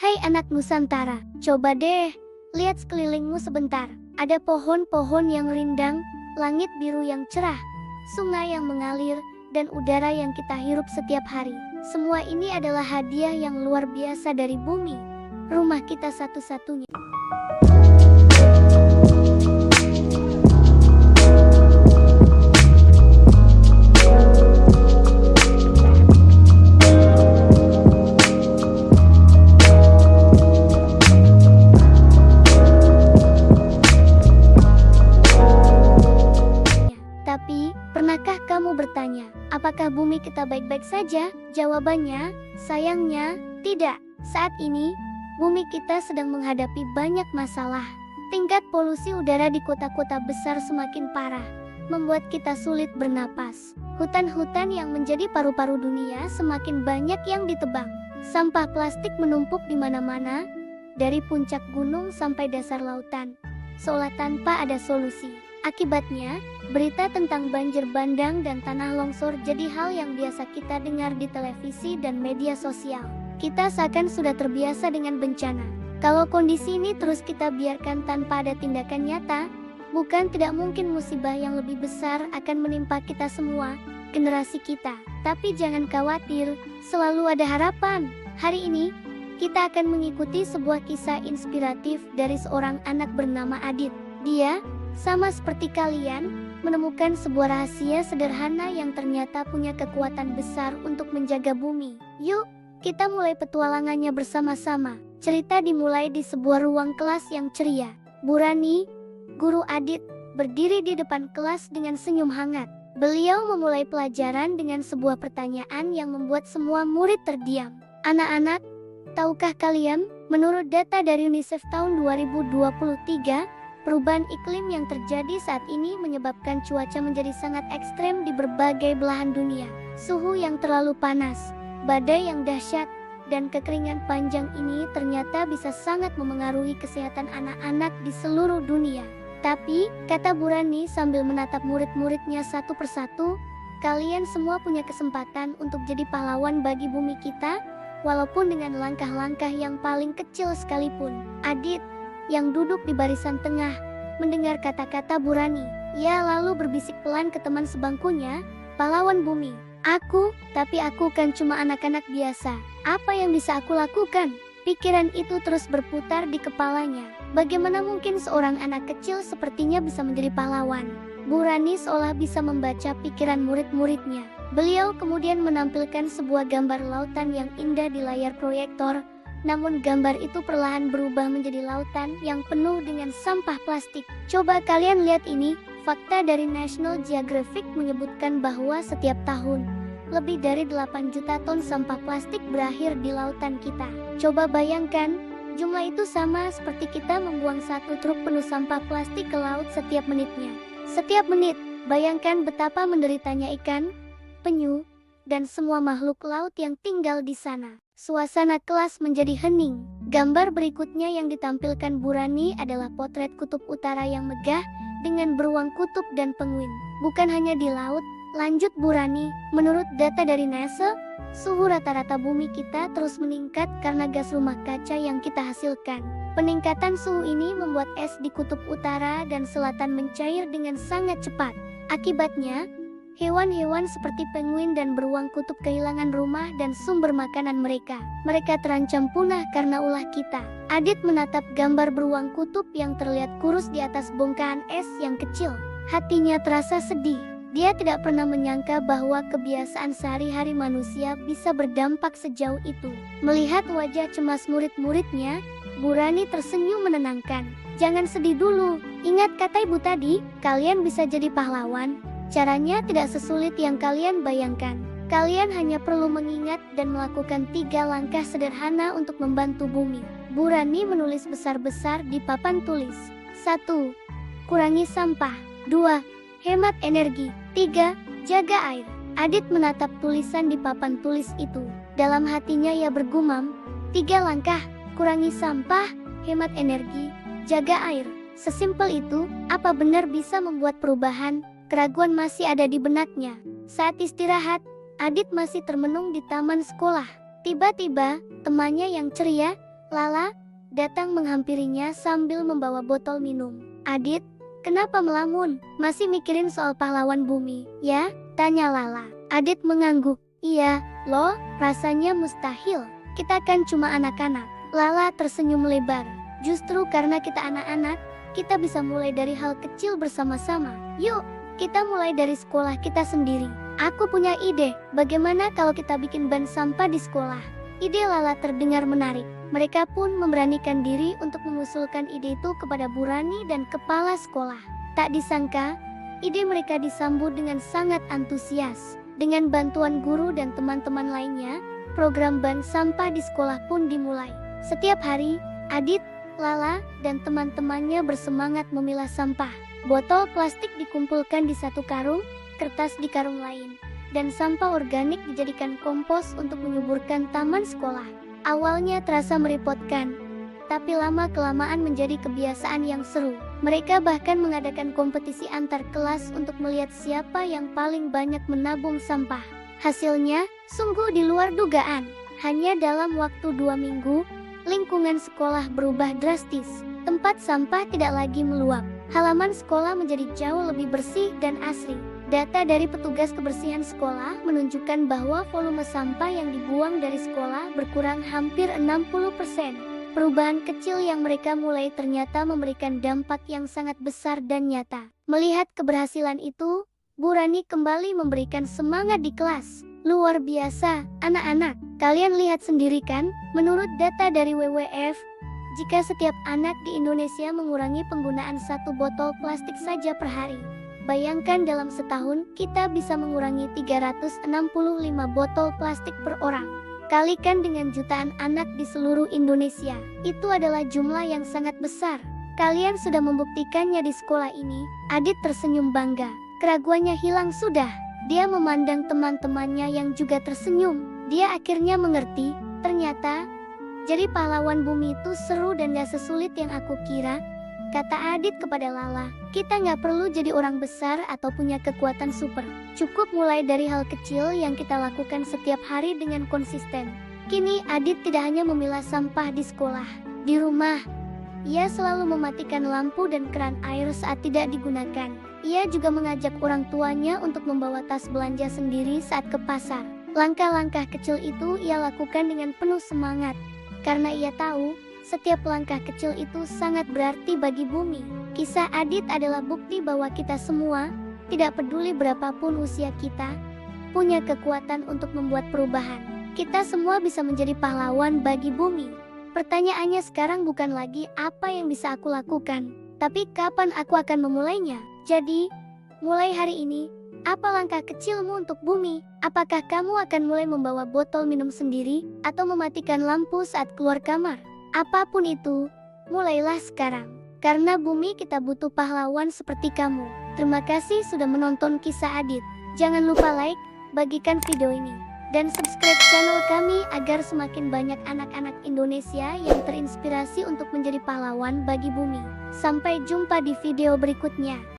Hai anak Nusantara, coba deh, lihat sekelilingmu sebentar. Ada pohon-pohon yang rindang, langit biru yang cerah, sungai yang mengalir, dan udara yang kita hirup setiap hari. Semua ini adalah hadiah yang luar biasa dari bumi, rumah kita satu-satunya. Tapi, pernahkah kamu bertanya, apakah bumi kita baik-baik saja? Jawabannya, sayangnya, tidak. Saat ini, bumi kita sedang menghadapi banyak masalah. Tingkat polusi udara di kota-kota besar semakin parah, membuat kita sulit bernapas. Hutan-hutan yang menjadi paru-paru dunia semakin banyak yang ditebang. Sampah plastik menumpuk di mana-mana, dari puncak gunung sampai dasar lautan, seolah tanpa ada solusi. Akibatnya, berita tentang banjir bandang dan tanah longsor jadi hal yang biasa kita dengar di televisi dan media sosial. Kita seakan sudah terbiasa dengan bencana. Kalau kondisi ini terus kita biarkan tanpa ada tindakan nyata, bukan tidak mungkin musibah yang lebih besar akan menimpa kita semua, generasi kita. Tapi jangan khawatir, selalu ada harapan. Hari ini, kita akan mengikuti sebuah kisah inspiratif dari seorang anak bernama Adit. Dia, sama seperti kalian, menemukan sebuah rahasia sederhana yang ternyata punya kekuatan besar untuk menjaga bumi. Yuk, kita mulai petualangannya bersama-sama. Cerita dimulai di sebuah ruang kelas yang ceria. Bu Rani, guru Adit, berdiri di depan kelas dengan senyum hangat. Beliau memulai pelajaran dengan sebuah pertanyaan yang membuat semua murid terdiam. Anak-anak, tahukah kalian, menurut data dari UNICEF tahun 2023, perubahan iklim yang terjadi saat ini menyebabkan cuaca menjadi sangat ekstrem di berbagai belahan dunia. Suhu yang terlalu panas, badai yang dahsyat, dan kekeringan panjang ini ternyata bisa sangat memengaruhi kesehatan anak-anak di seluruh dunia. Tapi, kata Bu Rani sambil menatap murid-muridnya satu persatu, kalian semua punya kesempatan untuk jadi pahlawan bagi bumi kita, walaupun dengan langkah-langkah yang paling kecil sekalipun. Adit, yang duduk di barisan tengah, mendengar kata-kata Bu Rani. Ia lalu berbisik pelan ke teman sebangkunya, pahlawan bumi. Tapi aku kan cuma anak-anak biasa. Apa yang bisa aku lakukan? Pikiran itu terus berputar di kepalanya. Bagaimana mungkin seorang anak kecil sepertinya bisa menjadi pahlawan? Bu Rani seolah bisa membaca pikiran murid-muridnya. Beliau kemudian menampilkan sebuah gambar lautan yang indah di layar proyektor. Namun gambar itu perlahan berubah menjadi lautan yang penuh dengan sampah plastik. Coba kalian lihat ini, fakta dari National Geographic menyebutkan bahwa setiap tahun, lebih dari 8 juta ton sampah plastik berakhir di lautan kita. Coba bayangkan, jumlah itu sama seperti kita membuang satu truk penuh sampah plastik ke laut setiap menitnya. Setiap menit, bayangkan betapa menderitanya ikan, penyu, dan semua makhluk laut yang tinggal di sana. Suasana kelas menjadi hening. Gambar berikutnya yang ditampilkan Bu Rani adalah potret kutub utara yang megah dengan beruang kutub dan penguin. Bukan hanya di laut, lanjut Bu Rani, menurut data dari NASA, suhu rata-rata bumi kita terus meningkat karena gas rumah kaca yang kita hasilkan. Peningkatan suhu ini membuat es di kutub utara dan selatan mencair dengan sangat cepat. Akibatnya, hewan-hewan seperti penguin dan beruang kutub kehilangan rumah dan sumber makanan mereka. Mereka terancam punah karena ulah kita. Adit menatap gambar beruang kutub yang terlihat kurus di atas bongkahan es yang kecil. Hatinya terasa sedih. Dia tidak pernah menyangka bahwa kebiasaan sehari-hari manusia bisa berdampak sejauh itu. Melihat wajah cemas murid-muridnya, Bu Rani tersenyum menenangkan. Jangan sedih dulu. Ingat kata ibu tadi, kalian bisa jadi pahlawan. Caranya tidak sesulit yang kalian bayangkan. Kalian hanya perlu mengingat dan melakukan 3 langkah sederhana untuk membantu bumi. Bu Rani menulis besar-besar di papan tulis. 1. Kurangi sampah. 2. Hemat energi. 3. Jaga air. Adit menatap tulisan di papan tulis itu. Dalam hatinya ia bergumam, 3 langkah, kurangi sampah, hemat energi, jaga air. Sesimpel itu, apa benar bisa membuat perubahan? Keraguan masih ada di benaknya. Saat istirahat, Adit masih termenung di taman sekolah. Tiba-tiba, temannya yang ceria, Lala datang menghampirinya sambil membawa botol minum. "Adit, kenapa melamun? Masih mikirin soal pahlawan bumi, ya?" tanya Lala. Adit mengangguk. "Iya, loh, rasanya mustahil. Kita kan cuma anak-anak." Lala tersenyum lebar. "Justru karena kita anak-anak, kita bisa mulai dari hal kecil bersama-sama. Yuk, kita mulai dari sekolah kita sendiri. Aku punya ide, bagaimana kalau kita bikin ban sampah di sekolah?" Ide Lala terdengar menarik. Mereka pun memberanikan diri untuk mengusulkan ide itu kepada Bu Rani dan kepala sekolah. Tak disangka, ide mereka disambut dengan sangat antusias. Dengan bantuan guru dan teman-teman lainnya, program ban sampah di sekolah pun dimulai. Setiap hari, Adit, Lala, dan teman-temannya bersemangat memilah sampah. Botol plastik dikumpulkan di satu karung, kertas di karung lain, dan sampah organik dijadikan kompos untuk menyuburkan taman sekolah. Awalnya terasa merepotkan, tapi lama-kelamaan menjadi kebiasaan yang seru. Mereka bahkan mengadakan kompetisi antar kelas untuk melihat siapa yang paling banyak menabung sampah. Hasilnya, sungguh di luar dugaan. Hanya dalam waktu 2 minggu, lingkungan sekolah berubah drastis. Tempat sampah tidak lagi meluap. Halaman sekolah menjadi jauh lebih bersih dan asri. Data dari petugas kebersihan sekolah menunjukkan bahwa volume sampah yang dibuang dari sekolah berkurang hampir 60%. Perubahan kecil yang mereka mulai ternyata memberikan dampak yang sangat besar dan nyata. Melihat keberhasilan itu, Bu Rani kembali memberikan semangat di kelas. "Luar biasa, anak-anak. Kalian lihat sendiri kan, menurut data dari WWF, jika setiap anak di Indonesia mengurangi penggunaan 1 botol plastik saja per hari, bayangkan dalam setahun kita bisa mengurangi 365 botol plastik per orang. Kalikan dengan jutaan anak di seluruh Indonesia. Itu adalah jumlah yang sangat besar. Kalian sudah membuktikannya di sekolah ini." Adit tersenyum bangga. Keraguannya hilang sudah. Dia memandang teman-temannya yang juga tersenyum. Dia akhirnya mengerti, ternyata jadi pahlawan bumi itu seru dan gak sesulit yang aku kira. Kata Adit kepada Lala, "Kita nggak perlu jadi orang besar atau punya kekuatan super. Cukup mulai dari hal kecil yang kita lakukan setiap hari dengan konsisten." Kini Adit tidak hanya memilah sampah di sekolah. Di rumah, ia selalu mematikan lampu dan keran air saat tidak digunakan. Ia juga mengajak orang tuanya untuk membawa tas belanja sendiri saat ke pasar. Langkah-langkah kecil itu ia lakukan dengan penuh semangat, karena ia tahu setiap langkah kecil itu sangat berarti bagi bumi. Kisah Adit adalah bukti bahwa kita semua, tidak peduli berapapun usia kita, punya kekuatan untuk membuat perubahan. Kita semua bisa menjadi pahlawan bagi bumi. Pertanyaannya sekarang bukan lagi apa yang bisa aku lakukan, tapi kapan aku akan memulainya. Jadi, mulai hari ini, apa langkah kecilmu untuk bumi? Apakah kamu akan mulai membawa botol minum sendiri, atau mematikan lampu saat keluar kamar? Apapun itu, mulailah sekarang. Karena bumi kita butuh pahlawan seperti kamu. Terima kasih sudah menonton kisah Adit. Jangan lupa like, bagikan video ini, dan subscribe channel kami agar semakin banyak anak-anak Indonesia yang terinspirasi untuk menjadi pahlawan bagi bumi. Sampai jumpa di video berikutnya.